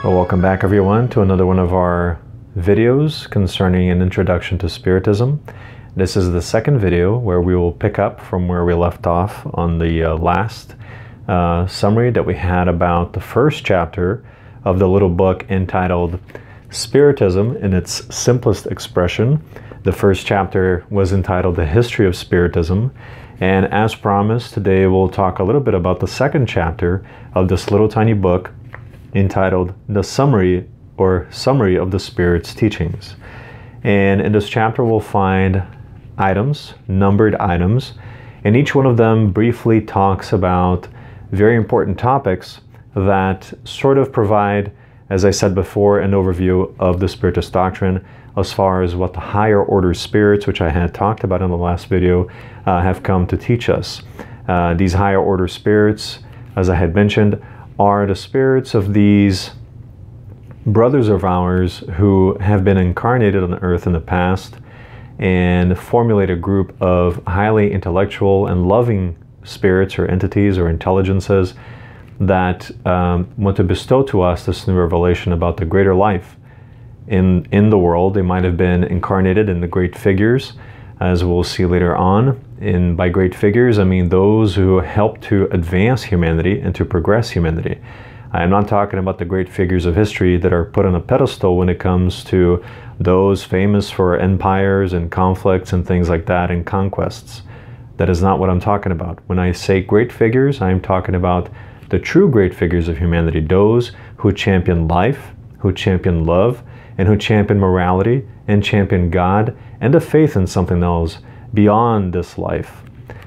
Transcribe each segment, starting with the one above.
Well, welcome back everyone to another one of our videos concerning an introduction to Spiritism. This is the second video where we will pick up from where we left off on the last summary that we had about the first chapter of the little book entitled Spiritism in its simplest expression. The first chapter was entitled The History of Spiritism, and as promised, today we'll talk a little bit about the second chapter of this little tiny book entitled The Summary or Summary of the Spirit's Teachings. And in this chapter we'll find items, numbered items, and each one of them briefly talks about very important topics that sort of provide, as I said before, an overview of the Spiritist doctrine as far as what the higher order spirits, which I had talked about in the last video, have come to teach us. These higher order spirits, as I had mentioned, are the spirits of these brothers of ours who have been incarnated on earth in the past and formulate a group of highly intellectual and loving spirits or entities or intelligences that want to bestow to us this new revelation about the greater life in the world. They might have been incarnated in the great figures, as we'll see later on. And by great figures, I mean those who help to advance humanity and to progress humanity. I'm not talking about the great figures of history that are put on a pedestal when it comes to those famous for empires and conflicts and things like that and conquests. That is not what I'm talking about. When I say great figures, I'm talking about the true great figures of humanity, those who champion life, who champion love, and who champion morality and champion God and the faith in something else beyond this life.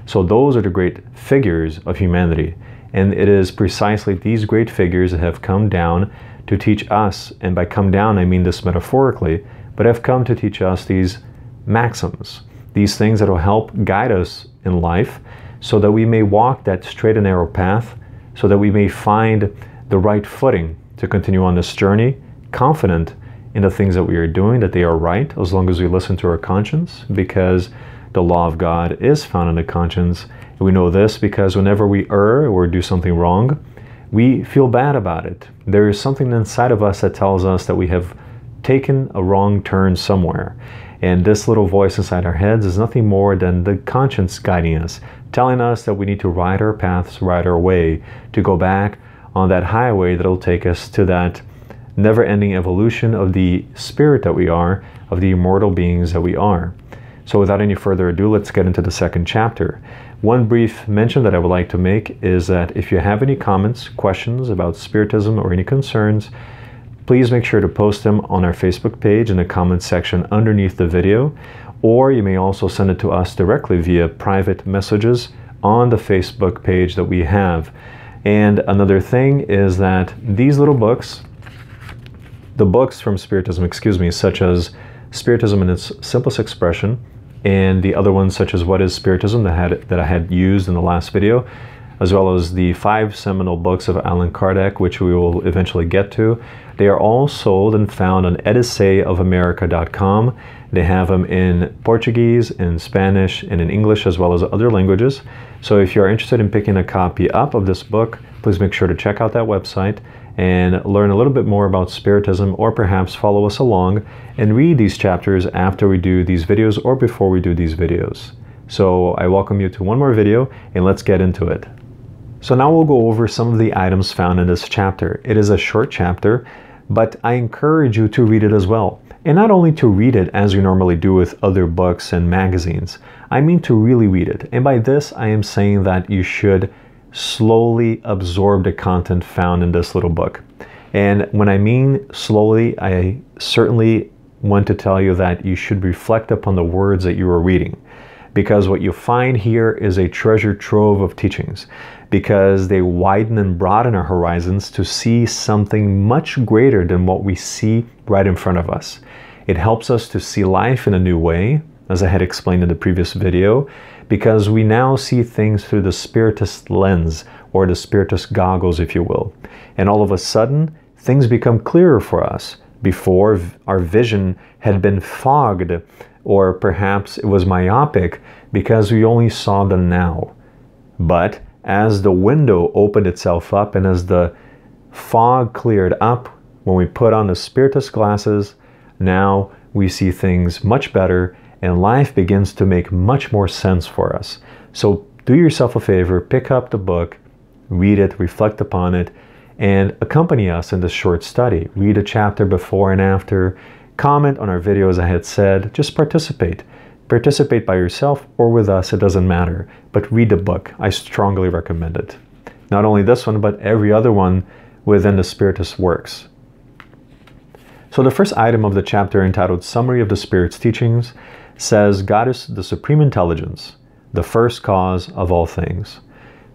So those are the great figures of humanity. And it is precisely these great figures that have come down to teach us, and by come down I mean this metaphorically, but have come to teach us these maxims, these things that will help guide us in life so that we may walk that straight and narrow path, so that we may find the right footing to continue on this journey, confident in the things that we are doing, that they are right, as long as we listen to our conscience, because the law of God is found in the conscience. We know this because whenever we err or do something wrong, we feel bad about it. There is something inside of us that tells us that we have taken a wrong turn somewhere. And this little voice inside our heads is nothing more than the conscience guiding us, telling us that we need to ride our paths, ride our way, to go back on that highway that will take us to that never-ending evolution of the spirit that we are, of the immortal beings that we are. So without any further ado, let's get into the second chapter. One brief mention that I would like to make is that if you have any comments, questions about Spiritism or any concerns, please make sure to post them on our Facebook page in the comment section underneath the video, or you may also send it to us directly via private messages on the Facebook page that we have. And another thing is that these little books, the books from Spiritism, such as Spiritism in its simplest expression, and the other ones such as What is Spiritism that I had used in the last video, as well as the 5 seminal books of Allan Kardec, which we will eventually get to. They are all sold and found on ediseiofamerica.com. They have them in Portuguese, in Spanish, and in English, as well as other languages. So if you're interested in picking a copy up of this book, please make sure to check out that website and learn a little bit more about Spiritism, or perhaps follow us along and read these chapters after we do these videos or before we do these videos. So I welcome you to one more video, and let's get into it. So now we'll go over some of the items found in this chapter. It is a short chapter, but I encourage you to read it as well. And not only to read it as you normally do with other books and magazines, I mean to really read it. And by this, I am saying that you should slowly absorb the content found in this little book. And when I mean slowly, I certainly want to tell you that you should reflect upon the words that you are reading, because what you find here is a treasure trove of teachings, because they widen and broaden our horizons to see something much greater than what we see right in front of us. It helps us to see life in a new way, as I had explained in the previous video, because we now see things through the Spiritist lens, or the Spiritist goggles, if you will. And all of a sudden, things become clearer for us. Before, our vision had been fogged, or perhaps it was myopic, because we only saw the now. But as the window opened itself up and as the fog cleared up, when we put on the Spiritist glasses, now we see things much better and life begins to make much more sense for us. So do yourself a favor, pick up the book, read it, reflect upon it, and accompany us in this short study. Read a chapter before and after, comment on our video as I had said, just participate. Participate by yourself or with us, it doesn't matter, but read the book. I strongly recommend it. Not only this one, but every other one within the Spiritist works. So the first item of the chapter, entitled Summary of the Spirit's Teachings, says God is the Supreme Intelligence, the first cause of all things.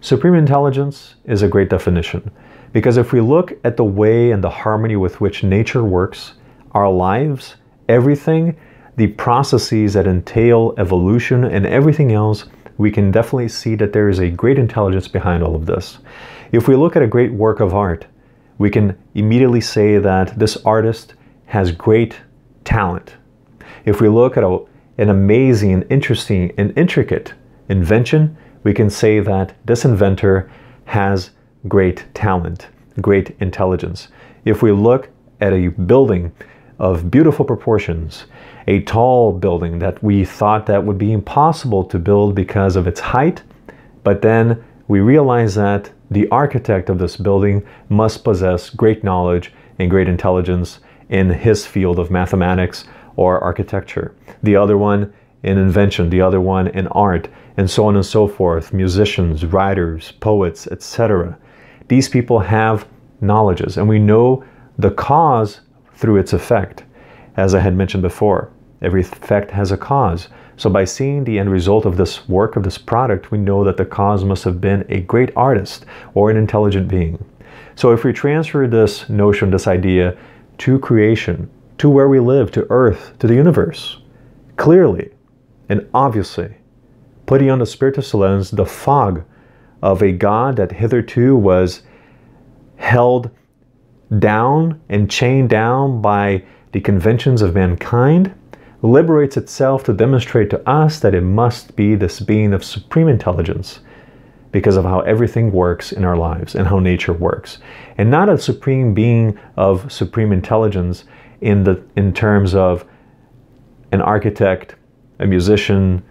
Supreme Intelligence is a great definition, because if we look at the way and the harmony with which nature works, our lives, everything, the processes that entail evolution and everything else, we can definitely see that there is a great intelligence behind all of this. If we look at a great work of art, we can immediately say that this artist has great talent. If we look at an amazing and interesting and intricate invention, we can say that this inventor has great talent, great intelligence. If we look at a building of beautiful proportions, a tall building that we thought that would be impossible to build because of its height, but then we realize that the architect of this building must possess great knowledge and great intelligence in his field of mathematics or architecture. The other one in invention, the other one in art, and so on and so forth, musicians, writers, poets, etc. These people have knowledges, and we know the cause through its effect. As I had mentioned before, every effect has a cause. So by seeing the end result of this work, of this product, we know that the cause must have been a great artist or an intelligent being. So if we transfer this notion, this idea, to creation, to where we live, to Earth, to the universe, clearly and obviously, putting on the Spiritist lens, the fog of a God that hitherto was held down and chained down by the conventions of mankind, liberates itself to demonstrate to us that it must be this being of supreme intelligence because of how everything works in our lives and how nature works. And not a supreme being of supreme intelligence in terms of an architect, a musician,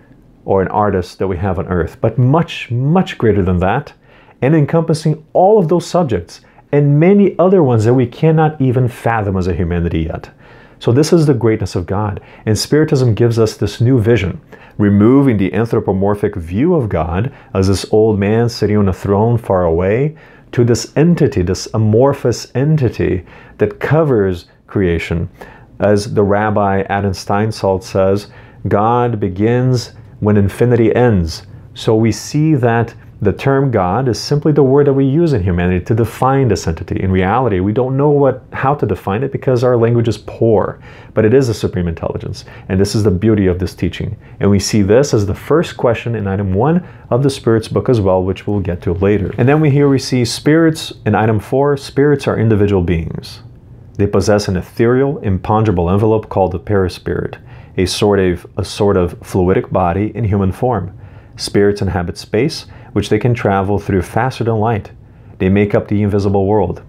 or an artist that we have on earth, but much, much greater than that, and encompassing all of those subjects and many other ones that we cannot even fathom as a humanity yet. So this is the greatness of God, and Spiritism gives us this new vision, removing the anthropomorphic view of God as this old man sitting on a throne far away, to this entity, this amorphous entity that covers creation. As the Rabbi Adam Steinsaltz says, God begins when infinity ends. So we see that the term God is simply the word that we use in humanity to define this entity. In reality, we don't know how to define it because our language is poor, but it is a supreme intelligence. And this is the beauty of this teaching. And we see this as the first question in item 1 of the Spirit's book as well, which we'll get to later. And then we see spirits in item 4. Spirits are individual beings. They possess an ethereal, imponderable envelope called the perispirit, a sort of fluidic body in human form. Spirits inhabit space, which they can travel through faster than light. They make up the invisible world.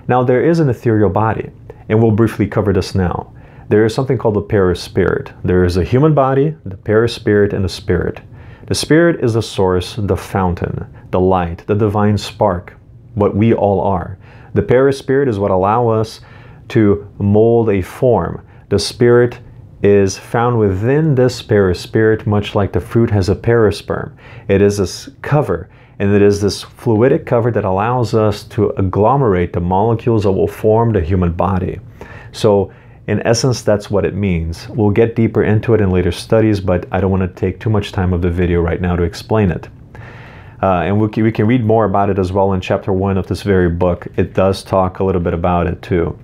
Now there is an ethereal body, and we'll briefly cover this now. There is something called the perispirit. There is a human body, the perispirit, and the spirit. The spirit is the source, the fountain, the light, the divine spark, what we all are. The perispirit is what allows us to mold a form. The spirit is found within this perispirit, much like the fruit has a perisperm. It is this cover, and it is this fluidic cover that allows us to agglomerate the molecules that will form the human body. So in essence, that's what it means. We'll get deeper into it in later studies, but I don't want to take too much time of the video right now to explain it. And we can read more about it as well in chapter 1 of this very book. It does talk a little bit about it too.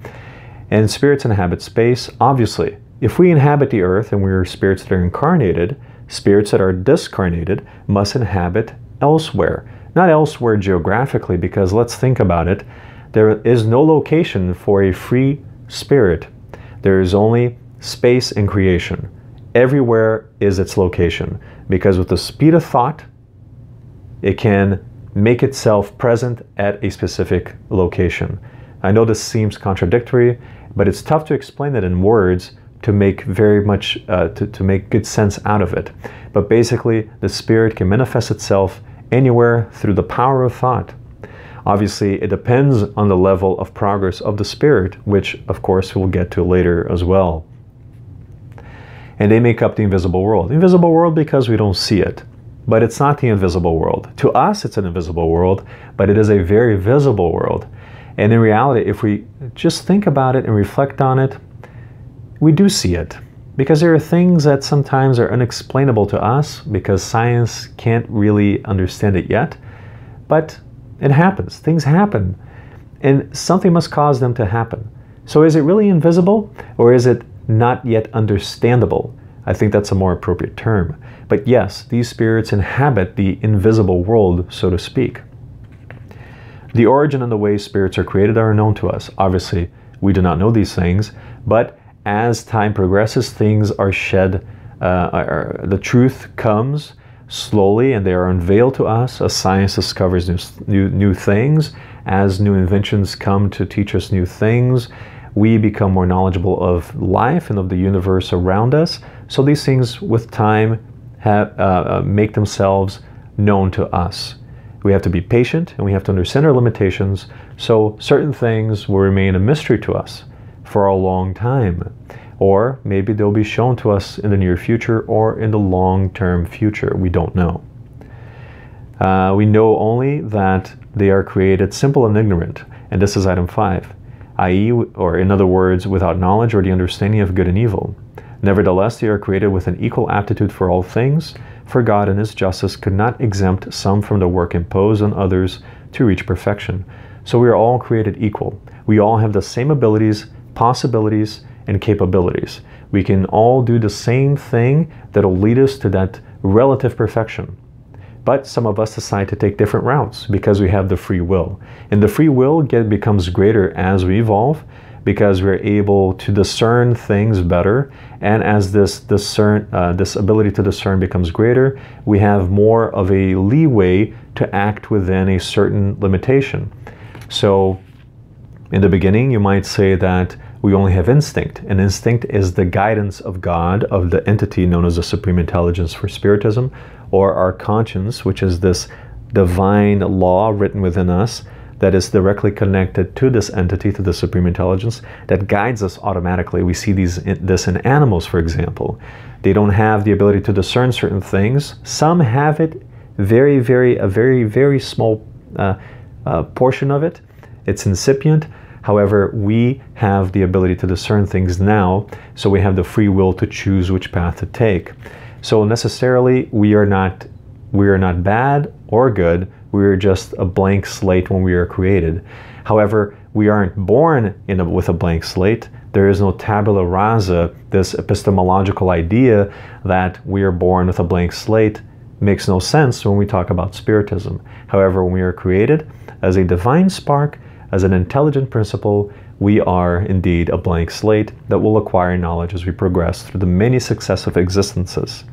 And spirits inhabit space, obviously. If we inhabit the earth and we are spirits that are incarnated, spirits that are discarnated must inhabit elsewhere. Not elsewhere geographically, because let's think about it. There is no location for a free spirit. There is only space in creation. Everywhere is its location, because with the speed of thought, it can make itself present at a specific location. I know this seems contradictory, but it's tough to explain it in words to make very much, to make good sense out of it. But basically, the spirit can manifest itself anywhere through the power of thought. Obviously, it depends on the level of progress of the spirit, which of course we'll get to later as well. And they make up the invisible world. The invisible world because we don't see it. But it's not the invisible world. To us, it's an invisible world, but it is a very visible world. And in reality, if we just think about it and reflect on it, we do see it. Because there are things that sometimes are unexplainable to us because science can't really understand it yet. But it happens. Things happen. And something must cause them to happen. So is it really invisible, or is it not yet understandable? I think that's a more appropriate term. But yes, these spirits inhabit the invisible world, so to speak. The origin and the way spirits are created are unknown to us. Obviously, we do not know these things, but as time progresses, things are shed, the truth comes slowly and they are unveiled to us as science discovers new things, as new inventions come to teach us new things. We become more knowledgeable of life and of the universe around us. So these things with time make themselves known to us. We have to be patient and we have to understand our limitations. So certain things will remain a mystery to us for a long time. Or maybe they'll be shown to us in the near future or in the long-term future. We don't know. We know only that they are created simple and ignorant. And this is item 5. i.e., or in other words, without knowledge or the understanding of good and evil. Nevertheless, they are created with an equal aptitude for all things, for God in His justice could not exempt some from the work imposed on others to reach perfection. So we are all created equal. We all have the same abilities, possibilities, and capabilities. We can all do the same thing that will lead us to that relative perfection. But some of us decide to take different routes because we have the free will. And the free will becomes greater as we evolve because we're able to discern things better. And as this ability to discern becomes greater, we have more of a leeway to act within a certain limitation. So in the beginning, you might say that we only have instinct. And instinct is the guidance of God, of the entity known as the Supreme Intelligence for Spiritism, or our conscience, which is this divine law written within us that is directly connected to this entity, to the Supreme Intelligence, that guides us automatically. We see this in animals, for example. They don't have the ability to discern certain things. Some have it, a very small portion of it. It's incipient. However, we have the ability to discern things now, so we have the free will to choose which path to take. So necessarily, we are not bad or good. We are just a blank slate when we are created. However, we aren't born with a blank slate. There is no tabula rasa. This epistemological idea that we are born with a blank slate makes no sense when we talk about Spiritism. However, when we are created as a divine spark, as an intelligent principle, we are indeed a blank slate that will acquire knowledge as we progress through the many successive existences.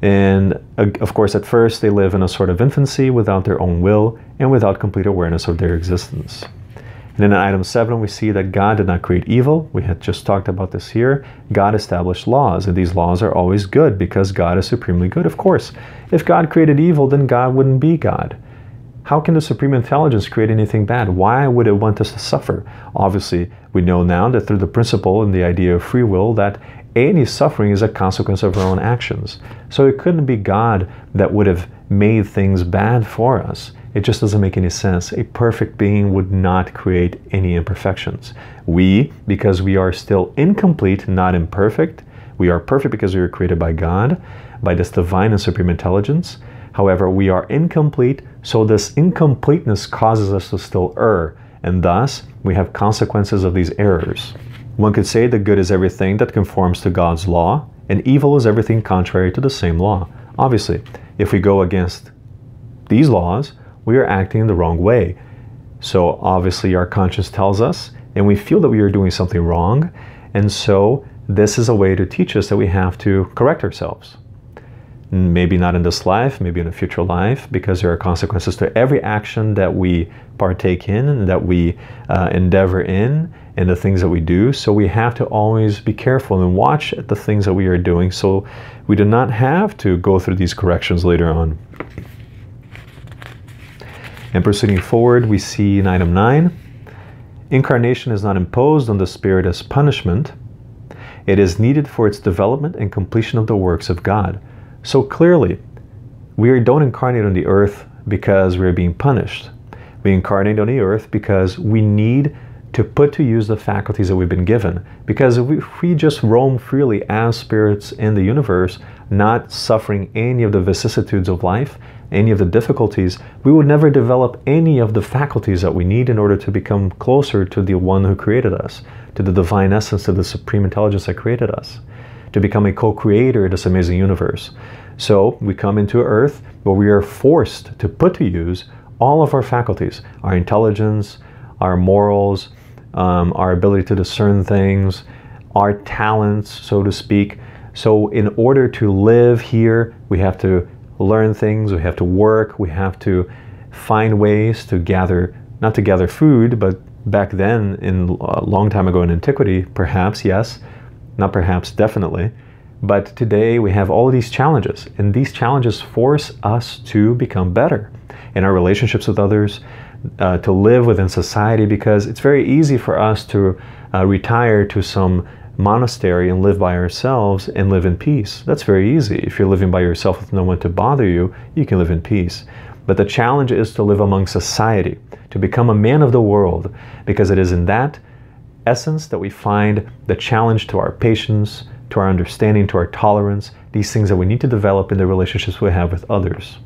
And of course, at first, they live in a sort of infancy without their own will and without complete awareness of their existence. And in item 7, we see that God did not create evil. We had just talked about this here. God established laws, and these laws are always good because God is supremely good, of course. If God created evil, then God wouldn't be God. How can the Supreme Intelligence create anything bad? Why would it want us to suffer? Obviously, we know now that through the principle and the idea of free will that any suffering is a consequence of our own actions. So it couldn't be God that would have made things bad for us. It just doesn't make any sense. A perfect being would not create any imperfections. We, because we are still incomplete, not imperfect, we are perfect because we were created by God, by this divine and supreme intelligence. However, we are incomplete, so this incompleteness causes us to still err, and thus we have consequences of these errors. One could say that good is everything that conforms to God's law, and evil is everything contrary to the same law. Obviously, if we go against these laws, we are acting the wrong way. So obviously our conscience tells us, and we feel that we are doing something wrong, and so this is a way to teach us that we have to correct ourselves. Maybe not in this life, maybe in a future life, because there are consequences to every action that we partake in and that we endeavor in, and the things that we do. So we have to always be careful and watch at the things that we are doing, so we do not have to go through these corrections later on. And proceeding forward, we see in item 9, incarnation is not imposed on the spirit as punishment. It is needed for its development and completion of the works of God. So clearly, we don't incarnate on the earth because we're being punished. We incarnate on the earth because we need to put to use the faculties that we've been given. Because if we just roam freely as spirits in the universe, not suffering any of the vicissitudes of life, any of the difficulties, we would never develop any of the faculties that we need in order to become closer to the one who created us, to the divine essence, to the supreme intelligence that created us, to become a co-creator in this amazing universe. So we come into earth where we are forced to put to use all of our faculties, our intelligence, our morals, our ability to discern things, our talents, so to speak. So in order to live here, we have to learn things, we have to work, we have to find ways to gather, not to gather food, but back then, in a long time ago in antiquity, perhaps, yes, not perhaps, definitely. But today we have all of these challenges, and these challenges force us to become better in our relationships with others, to live within society, because it's very easy for us to retire to some monastery and live by ourselves and live in peace. That's very easy. If you're living by yourself with no one to bother you, you can live in peace. But the challenge is to live among society, to become a man of the world, because it is in that essence that we find the challenge to our patience, to our understanding, to our tolerance, these things that we need to develop in the relationships we have with others.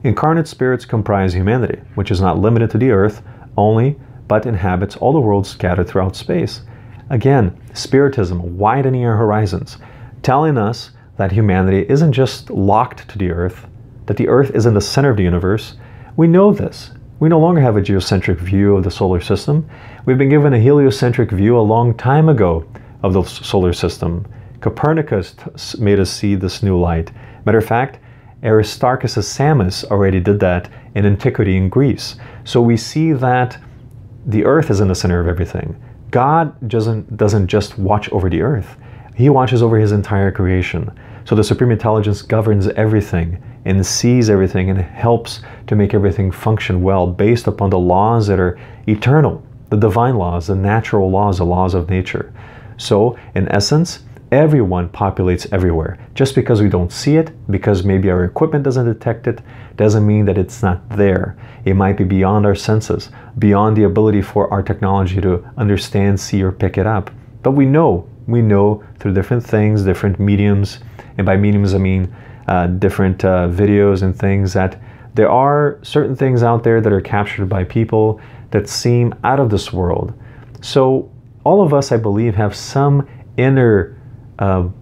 Incarnate spirits comprise humanity, which is not limited to the earth only, but inhabits all the worlds scattered throughout space. Again, Spiritism widening our horizons, telling us that humanity isn't just locked to the earth, that the earth is in the center of the universe. We know this. We no longer have a geocentric view of the solar system. We've been given a heliocentric view a long time ago of the solar system. Copernicus made us see this new light. Matter of fact, Aristarchus of Samos already did that in antiquity in Greece. So we see that the earth is in the center of everything. God doesn't just watch over the earth. He watches over his entire creation. So the Supreme Intelligence governs everything and sees everything and helps to make everything function well based upon the laws that are eternal, the divine laws, the natural laws, the laws of nature. So in essence, everyone populates everywhere. Just because we don't see it, because maybe our equipment doesn't detect it, doesn't mean that it's not there. It might be beyond our senses, beyond the ability for our technology to understand, see, or pick it up. But we know through different things, different mediums, and by mediums I mean different videos and things, that there are certain things out there that are captured by people that seem out of this world. So all of us, I believe, have some inner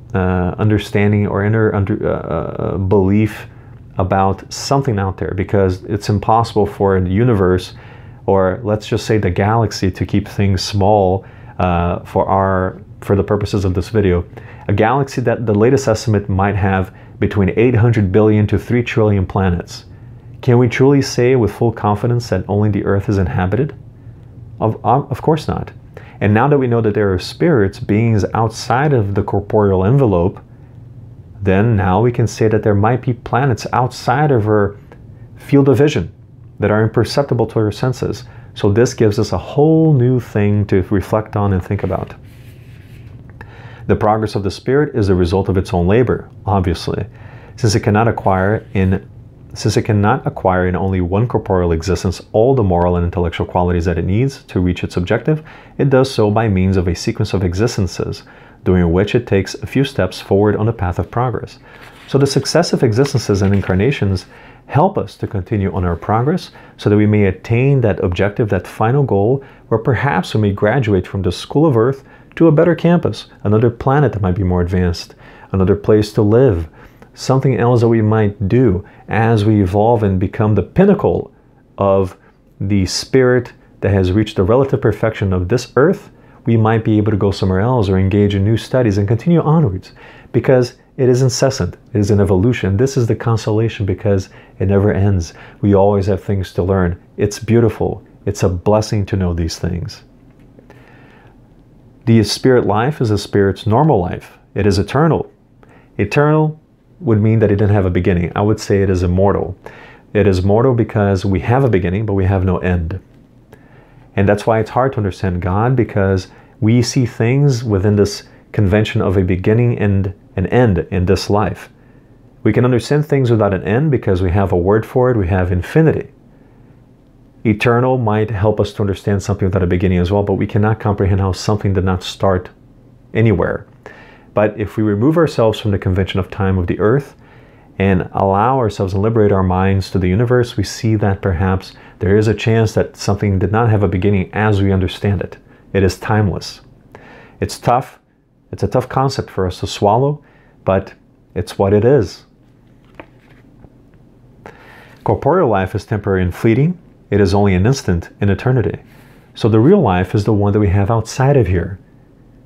understanding or inner belief about something out there, because it's impossible for the universe, or let's just say the galaxy, to keep things small for the purposes of this video. A galaxy that the latest estimate might have between 800 billion to 3 trillion planets. Can we truly say with full confidence that only the Earth is inhabited? Of course not. And now that we know that there are spirits, beings outside of the corporeal envelope, then now we can say that there might be planets outside of our field of vision that are imperceptible to our senses. So this gives us a whole new thing to reflect on and think about. The progress of the spirit is the result of its own labor, obviously. Since it cannot acquire in only one corporeal existence all the moral and intellectual qualities that it needs to reach its objective, it does so by means of a sequence of existences, during which it takes a few steps forward on the path of progress. So the successive existences and incarnations help us to continue on our progress so that we may attain that objective, that final goal, where perhaps we may graduate from the school of earth to a better campus, another planet that might be more advanced, another place to live, something else that we might do as we evolve and become the pinnacle of the spirit that has reached the relative perfection of this earth. We might be able to go somewhere else or engage in new studies and continue onwards, because It is incessant. It is an evolution. This is the consolation because it never ends. We always have things to learn. It's beautiful. It's a blessing to know these things. The spirit life is a spirit's normal life. It is eternal. Eternal would mean that it didn't have a beginning. I would say it is immortal. It is mortal because we have a beginning, but we have no end. And that's why it's hard to understand God, because we see things within this convention of a beginning and an end in this life. We can understand things without an end because we have a word for it. We have infinity. Eternal might help us to understand something without a beginning as well, but we cannot comprehend how something did not start anywhere. But if we remove ourselves from the convention of time of the earth and allow ourselves and liberate our minds to the universe, we see that perhaps there is a chance that something did not have a beginning as we understand it. It is timeless. It's tough. It's a tough concept for us to swallow, but it's what it is. Corporeal life is temporary and fleeting. It is only an instant in eternity. So the real life is the one that we have outside of here.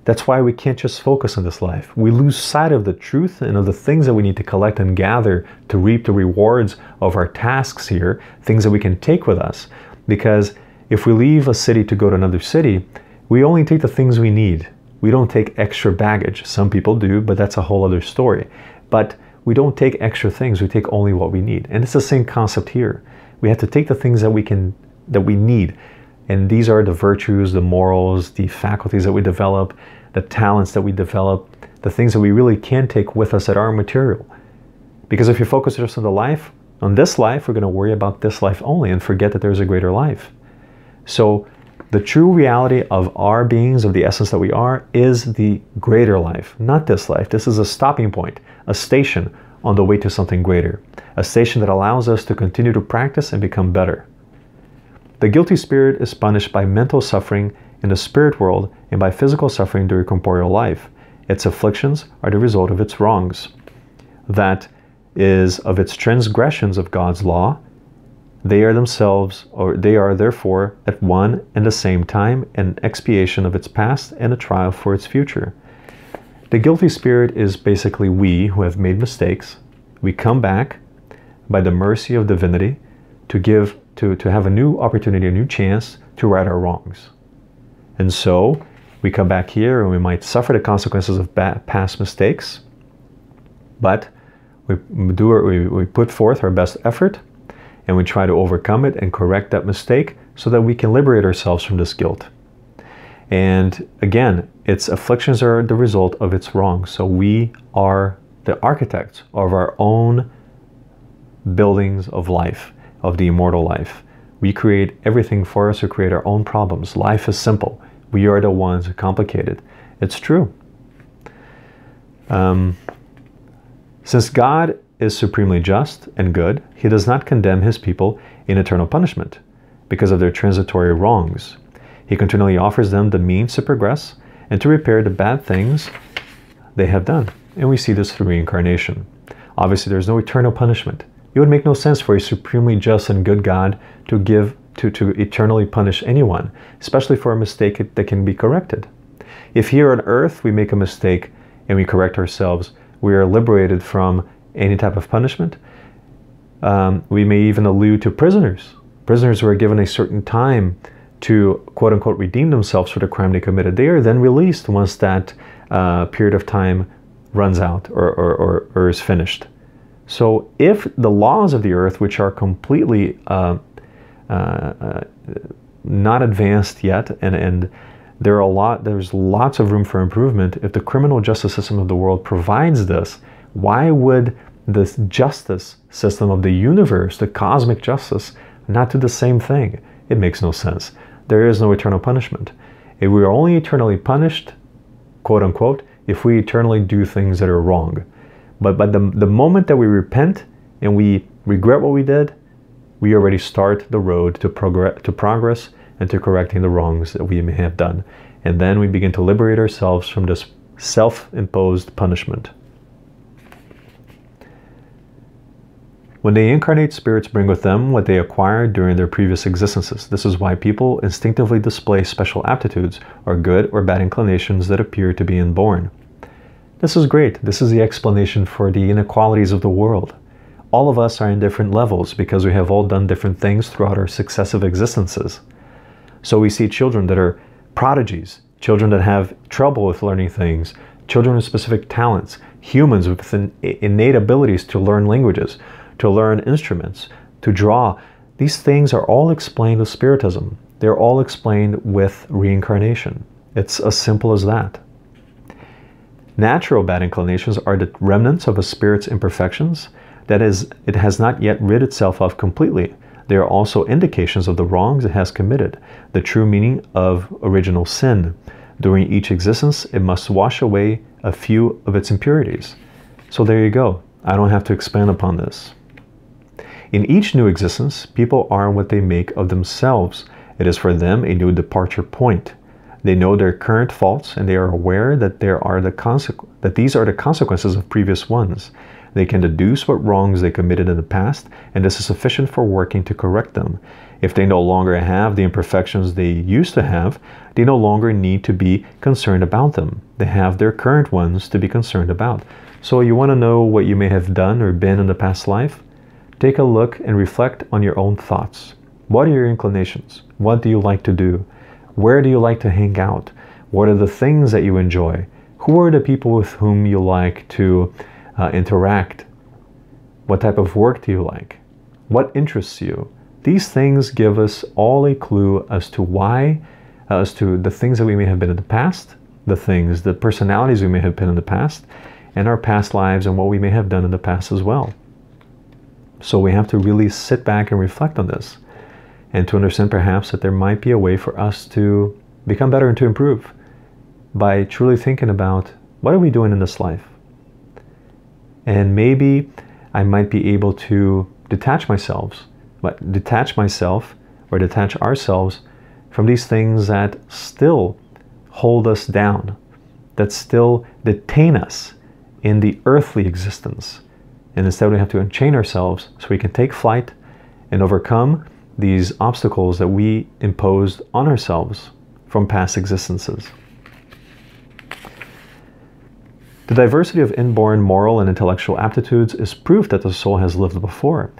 That's why we can't just focus on this life. We lose sight of the truth and of the things that we need to collect and gather to reap the rewards of our tasks here, things that we can take with us. Because if we leave a city to go to another city, we only take the things we need. We don't take extra baggage. Some people do, but that's a whole other story. But we don't take extra things. We take only what we need. And it's the same concept here. We have to take the things that we need. And these are the virtues, the morals, the faculties that we develop, the talents that we develop, the things that we really can take with us that are material. Because if you focus just on this life, we're going to worry about this life only and forget that there's a greater life. So the true reality of our beings, of the essence that we are, is the greater life, not this life. This is a stopping point, a station on the way to something greater, a station that allows us to continue to practice and become better. The guilty spirit is punished by mental suffering in the spirit world and by physical suffering during corporeal life. Its afflictions are the result of its wrongs. That is, of its transgressions of God's law. They are themselves, or they are therefore at one and the same time an expiation of its past and a trial for its future. The guilty spirit is basically we who have made mistakes. We come back by the mercy of divinity to have a new opportunity, a new chance to right our wrongs. And so we come back here and we might suffer the consequences of past mistakes, but we put forth our best effort and we try to overcome it and correct that mistake so that we can liberate ourselves from this guilt. And again, its afflictions are the result of its wrongs. So we are the architects of our own buildings of life, of the immortal life. We create everything for us, who create our own problems. Life is simple. We are the ones who complicate it. It's true. Since God is supremely just and good, he does not condemn his people in eternal punishment because of their transitory wrongs. He continually offers them the means to progress and to repair the bad things they have done. And we see this through reincarnation. Obviously, there's no eternal punishment. It would make no sense for a supremely just and good God to eternally punish anyone, especially for a mistake that can be corrected. If here on earth we make a mistake and we correct ourselves, we are liberated from any type of punishment. We may even allude to prisoners. Prisoners who are given a certain time to quote-unquote redeem themselves for the crime they committed. They are then released once that period of time runs out or is finished. So if the laws of the earth, which are completely not advanced yet, and there's lots of room for improvement, if the criminal justice system of the world provides this, why would this justice system of the universe, the cosmic justice, not do the same thing? It makes no sense. There is no eternal punishment. If we are only eternally punished, quote unquote, if we eternally do things that are wrong. But the moment that we repent and we regret what we did, we already start the road to progress and to correcting the wrongs that we may have done. And then we begin to liberate ourselves from this self-imposed punishment. When they incarnate, spirits bring with them what they acquired during their previous existences. This is why people instinctively display special aptitudes or good or bad inclinations that appear to be inborn. This is great. This is the explanation for the inequalities of the world. All of us are in different levels because we have all done different things throughout our successive existences. So we see children that are prodigies, children that have trouble with learning things, children with specific talents, humans with innate abilities to learn languages, to learn instruments, to draw. These things are all explained with Spiritism. They're all explained with reincarnation. It's as simple as that. Natural bad inclinations are the remnants of a spirit's imperfections. That is, it has not yet rid itself of completely. They are also indications of the wrongs it has committed, the true meaning of original sin. During each existence, it must wash away a few of its impurities. So there you go. I don't have to expand upon this. In each new existence, people are what they make of themselves. It is for them a new departure point. They know their current faults, and they are aware that these are the consequences of previous ones. They can deduce what wrongs they committed in the past, and this is sufficient for working to correct them. If they no longer have the imperfections they used to have, they no longer need to be concerned about them. They have their current ones to be concerned about. So you want to know what you may have done or been in the past life? Take a look and reflect on your own thoughts. What are your inclinations? What do you like to do? Where do you like to hang out? What are the things that you enjoy? Who are the people with whom you like to interact? What type of work do you like? What interests you? These things give us all a clue as to why, as to the things that we may have been in the past, the personalities we may have been in the past, and our past lives and what we may have done in the past as well. So we have to really sit back and reflect on this, and to understand perhaps that there might be a way for us to become better and to improve by truly thinking about what are we doing in this life. And maybe I might be able to detach myself or detach ourselves from these things that still hold us down, that still detain us in the earthly existence. And instead we have to unchain ourselves so we can take flight and overcome these obstacles that we imposed on ourselves from past existences. The diversity of inborn moral and intellectual aptitudes is proof that the soul has lived before.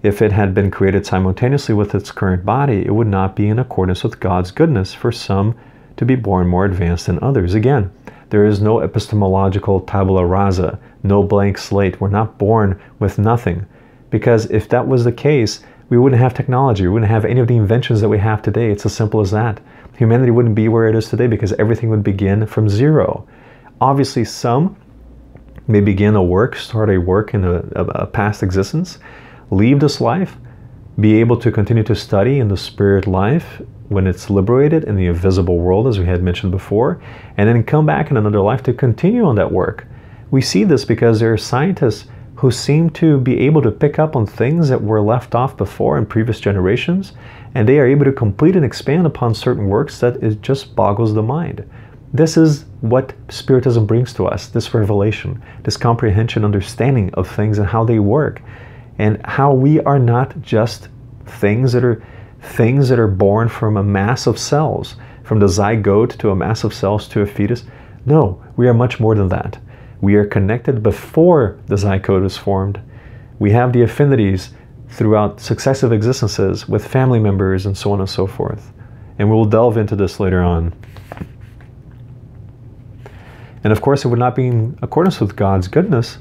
If it had been created simultaneously with its current body, it would not be in accordance with God's goodness for some to be born more advanced than others. Again, there is no epistemological tabula rasa, no blank slate. We're not born with nothing. Because if that was the case, we wouldn't have technology. We wouldn't have any of the inventions that we have today. It's as simple as that. Humanity wouldn't be where it is today because everything would begin from zero. Obviously, some may begin start a work in a past existence, leave this life, be able to continue to study in the spirit life when it's liberated in the invisible world, as we had mentioned before, and then come back in another life to continue on that work. We see this because there are scientists who seem to be able to pick up on things that were left off before in previous generations, and they are able to complete and expand upon certain works that it just boggles the mind. This is what Spiritism brings to us, this revelation, this comprehension, understanding of things and how they work, and how we are not just things that are born from a mass of cells, from the zygote to a mass of cells to a fetus. No, we are much more than that. We are connected before the zygote is formed. We have the affinities throughout successive existences with family members and so on and so forth. And we'll delve into this later on. And of course, it would not be in accordance with God's goodness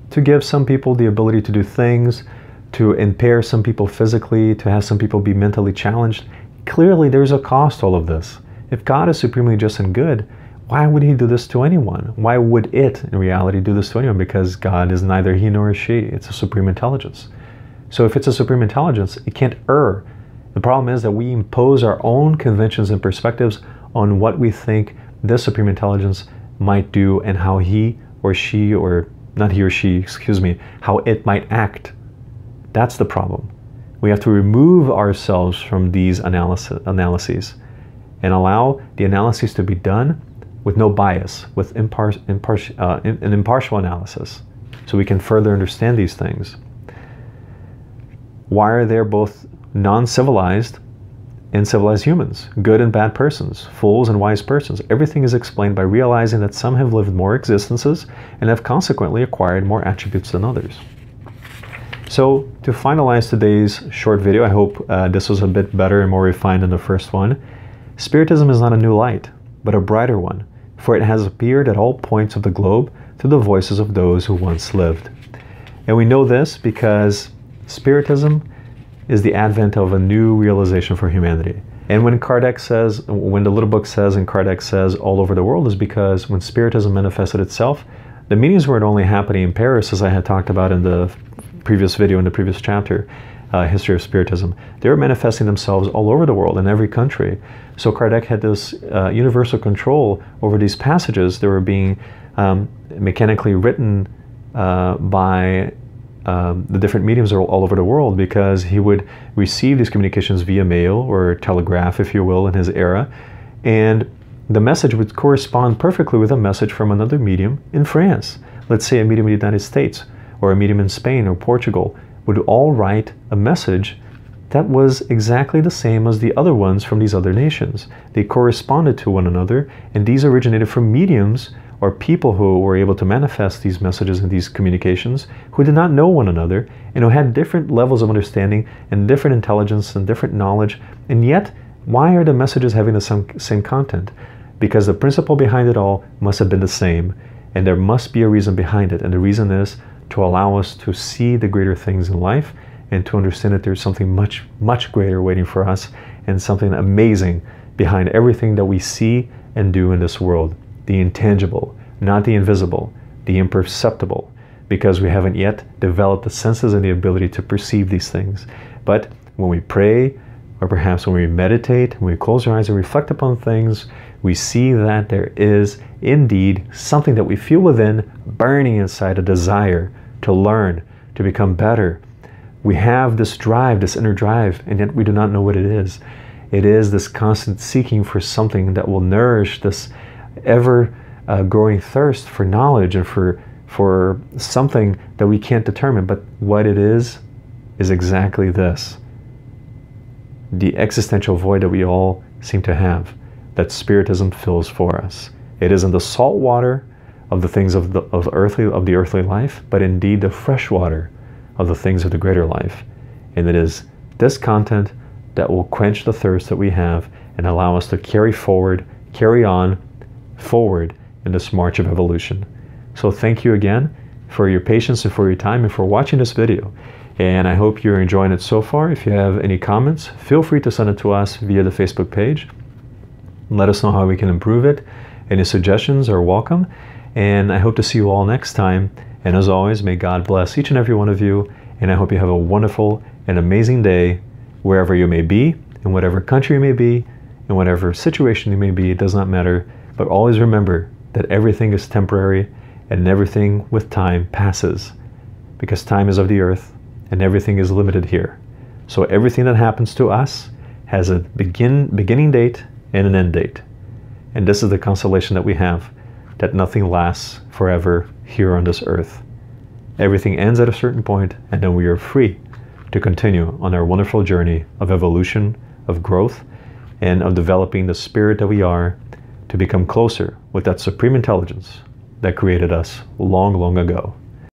to give some people the ability to do things, to impair some people physically, to have some people be mentally challenged. Clearly, there's a cost to all of this. If God is supremely just and good, why would he do this to anyone? Why would it, in reality, do this to anyone? Because God is neither he nor she. It's a supreme intelligence. So if it's a supreme intelligence, it can't err. The problem is that we impose our own conventions and perspectives on what we think this supreme intelligence might do and how he or she, or not he or she, excuse me, how it might act. That's the problem. We have to remove ourselves from these analyses and allow the analyses to be done with no bias, with an impartial analysis, so we can further understand these things. Why are there both non-civilized in civilized humans, good and bad persons, fools and wise persons. Everything is explained by realizing that some have lived more existences and have consequently acquired more attributes than others. So to finalize today's short video, I hope this was a bit better and more refined than the first one. Spiritism is not a new light, but a brighter one, for it has appeared at all points of the globe through the voices of those who once lived. And we know this because Spiritism is the advent of a new realization for humanity. And when Kardec says, when the little book says and Kardec says all over the world, is because when Spiritism manifested itself, the meetings weren't only happening in Paris, as I had talked about in the previous video, in the previous chapter, History of Spiritism. They were manifesting themselves all over the world, in every country. So Kardec had this universal control over these passages that were being mechanically written by the different mediums all over the world, because he would receive these communications via mail or telegraph, if you will, in his era, and the message would correspond perfectly with a message from another medium in France. Let's say a medium in the United States, or a medium in Spain or Portugal, would all write a message that was exactly the same as the other ones from these other nations. They corresponded to one another, and these originated from mediums or people who were able to manifest these messages and these communications, who did not know one another and who had different levels of understanding and different intelligence and different knowledge. And yet, why are the messages having the same content? Because the principle behind it all must have been the same, and there must be a reason behind it. And the reason is to allow us to see the greater things in life and to understand that there's something much, much greater waiting for us, and something amazing behind everything that we see and do in this world. The intangible, not the invisible, the imperceptible, because we haven't yet developed the senses and the ability to perceive these things. But when we pray, or perhaps when we meditate, when we close our eyes and reflect upon things, we see that there is indeed something that we feel within, burning inside, a desire to learn, to become better. We have this drive, this inner drive, and yet we do not know what it is. It is this constant seeking for something that will nourish this ever growing thirst for knowledge and for something that we can't determine. But what it is exactly this: the existential void that we all seem to have, that Spiritism fills for us. It isn't the salt water of the things of the earthly life, but indeed the fresh water of the things of the greater life. And it is this content that will quench the thirst that we have and allow us to carry on forward in this march of evolution. So thank you again for your patience and for your time and for watching this video. And I hope you're enjoying it so far. If you have any comments, feel free to send it to us via the Facebook page. Let us know how we can improve it. Any suggestions are welcome. And I hope to see you all next time. And as always, may God bless each and every one of you. And I hope you have a wonderful and amazing day wherever you may be, in whatever country you may be, in whatever situation you may be. It does not matter. But always remember that everything is temporary and everything with time passes, because time is of the earth and everything is limited here. So everything that happens to us has a beginning date and an end date. And this is the consolation that we have, that nothing lasts forever here on this earth. Everything ends at a certain point, and then we are free to continue on our wonderful journey of evolution, of growth, and of developing the spirit that we are, to become closer with that supreme intelligence that created us long, long ago.